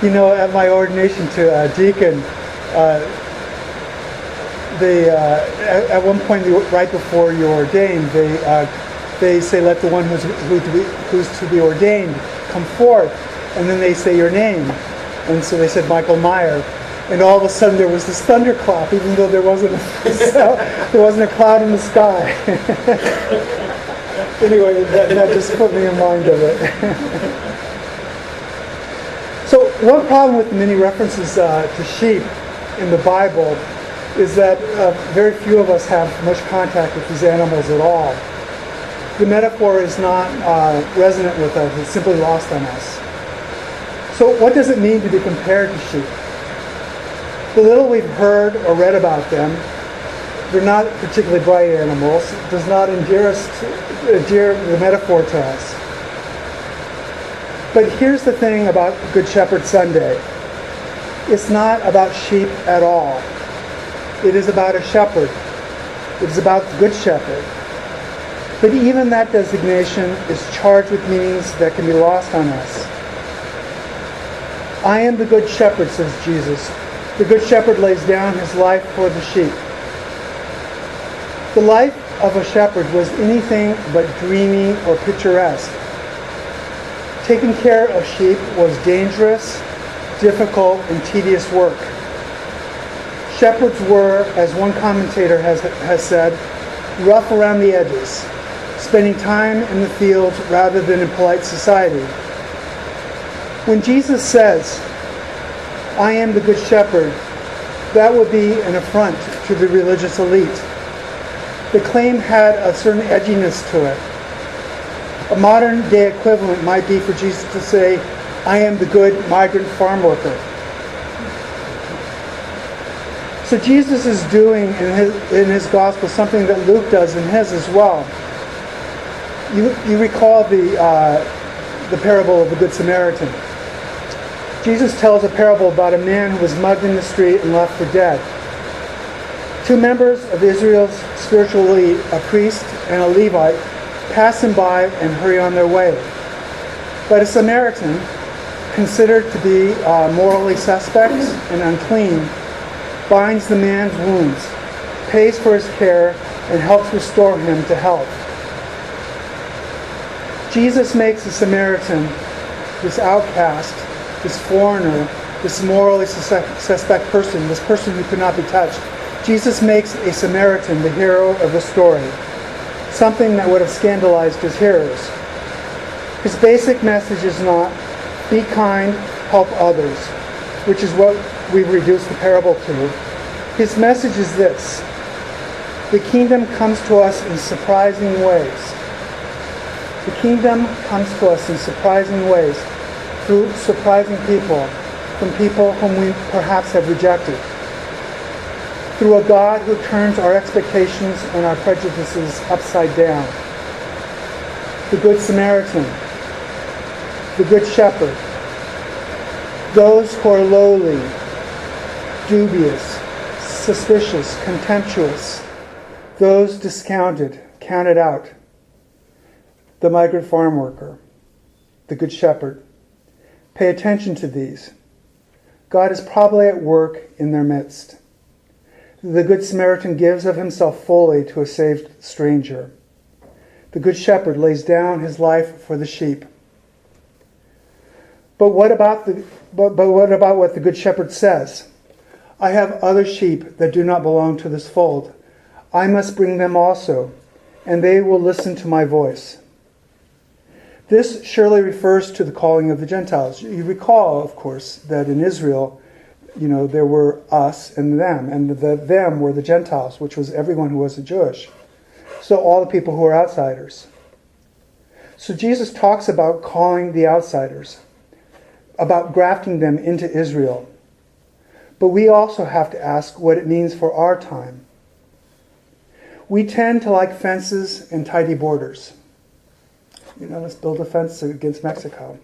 At my ordination to deacon, at one point, right before you're ordained, they say, let the one who's to be ordained come forth, and then they say your name. And so they said Michael Meyer, and all of a sudden there was this thunderclap, even though there wasn't a cloud in the sky. Anyway, that just put me in mind of it. So one problem with many references to sheep in the Bible is that very few of us have much contact with these animals at all. The metaphor is not resonant with us, it's simply lost on us. So what does it mean to be compared to sheep? The little we've heard or read about them, they're not particularly bright animals, it does not endear the metaphor to us. But here's the thing about Good Shepherd Sunday. It's not about sheep at all. It is about a shepherd. It is about the Good Shepherd. But even that designation is charged with meanings that can be lost on us. I am the Good Shepherd, says Jesus. The Good Shepherd lays down his life for the sheep. The life of a shepherd was anything but dreamy or picturesque. Taking care of sheep was dangerous, difficult, and tedious work. Shepherds were, as one commentator has said, rough around the edges, spending time in the fields rather than in polite society. When Jesus says, I am the Good Shepherd, that would be an affront to the religious elite. The claim had a certain edginess to it. A modern day equivalent might be for Jesus to say, I am the good migrant farm worker. So Jesus is doing in his gospel something that Luke does in his as well. You recall the parable of the Good Samaritan. Jesus tells a parable about a man who was mugged in the street and left for dead. Two members of Israel's spiritual elite, a priest and a Levite, pass him by and hurry on their way. But a Samaritan, considered to be morally suspect and unclean, binds the man's wounds, pays for his care, and helps restore him to health. Jesus makes the Samaritan, this outcast, this foreigner, this morally suspect person, this person who could not be touched, Jesus makes a Samaritan the hero of the story, something that would have scandalized his hearers. His basic message is not, be kind, help others, which is what we've reduced the parable to. His message is this: the kingdom comes to us in surprising ways. The kingdom comes to us in surprising ways, through surprising people, from people whom we perhaps have rejected, through a God who turns our expectations and our prejudices upside down. The Good Samaritan, the Good Shepherd, those who are lowly, dubious, suspicious, contemptuous, those discounted, counted out. The migrant farm worker, the Good Shepherd. Pay attention to these. God is probably at work in their midst. The Good Samaritan gives of himself fully to a saved stranger. The Good Shepherd lays down his life for the sheep. But what about what the Good Shepherd says? I have other sheep that do not belong to this fold. I must bring them also, and they will listen to my voice. This surely refers to the calling of the Gentiles. You recall, of course, that in Israel, there were us and them, and the them were the Gentiles, which was everyone who wasn't Jewish. So all the people who are outsiders. So Jesus talks about calling the outsiders, about grafting them into Israel. But we also have to ask what it means for our time. We tend to like fences and tidy borders. Let's build a fence against Mexico.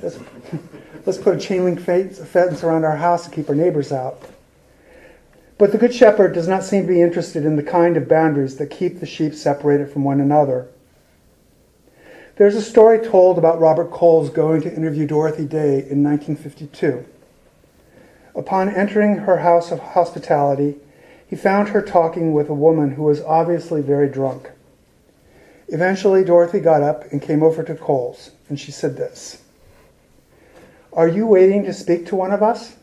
Let's put a chain link fence around our house to keep our neighbors out. But the Good Shepherd does not seem to be interested in the kind of boundaries that keep the sheep separated from one another. There's a story told about Robert Coles going to interview Dorothy Day in 1952. Upon entering her house of hospitality, he found her talking with a woman who was obviously very drunk. Eventually, Dorothy got up and came over to Coles, and she said this: "Are you waiting to speak to one of us?"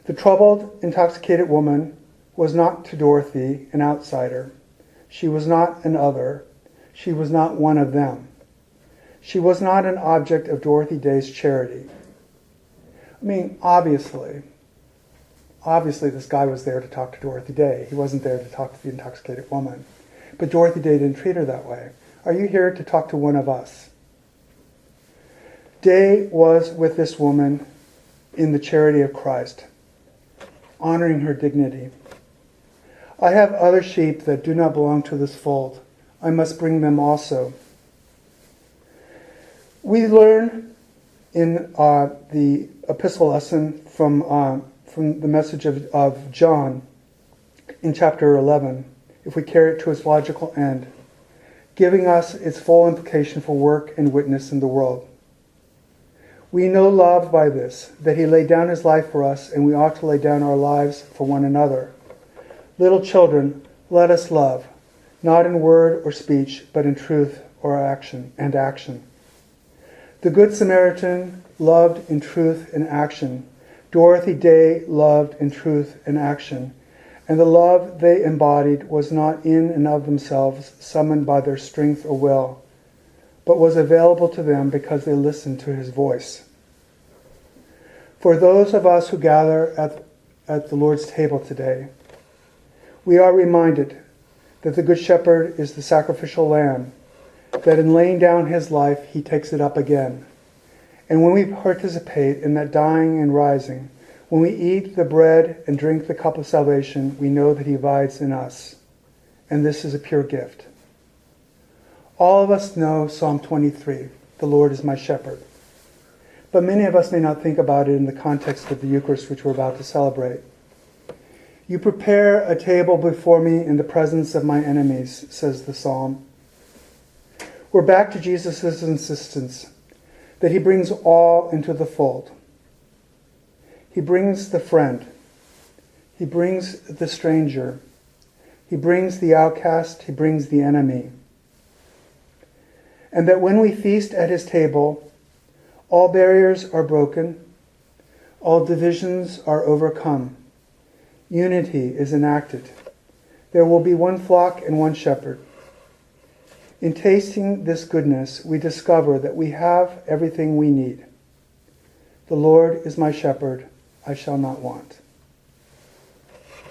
The troubled, intoxicated woman was not to Dorothy an outsider. She was not an other. She was not one of them. She was not an object of Dorothy Day's charity. I mean, obviously this guy was there to talk to Dorothy Day. He wasn't there to talk to the intoxicated woman. But Dorothy Day didn't treat her that way. Are you here to talk to one of us? Day was with this woman in the charity of Christ, honoring her dignity. I have other sheep that do not belong to this fold. I must bring them also. We learn in the epistle lesson from the message of John in chapter 11, if we carry it to its logical end, giving us its full implication for work and witness in the world. We know love by this, that he laid down his life for us, and we ought to lay down our lives for one another. Little children, let us love, not in word or speech, but in truth or action. The Good Samaritan loved in truth and action. Dorothy Day loved in truth and action. And the love they embodied was not in and of themselves summoned by their strength or will, but was available to them because they listened to his voice. For those of us who gather at the Lord's table today, we are reminded that the Good Shepherd is the sacrificial lamb, that in laying down his life, he takes it up again. And when we participate in that dying and rising, when we eat the bread and drink the cup of salvation, we know that he abides in us. And this is a pure gift. All of us know Psalm 23, the Lord is my shepherd. But many of us may not think about it in the context of the Eucharist which we're about to celebrate. You prepare a table before me in the presence of my enemies, says the psalm. We're back to Jesus' insistence that he brings all into the fold. He brings the friend. He brings the stranger. He brings the outcast. He brings the enemy. And that when we feast at his table, all barriers are broken, all divisions are overcome. Unity is enacted. There will be one flock and one shepherd. In tasting this goodness, we discover that we have everything we need. The Lord is my shepherd, I shall not want.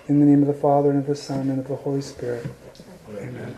In the name of the Father, and of the Son, and of the Holy Spirit. Amen.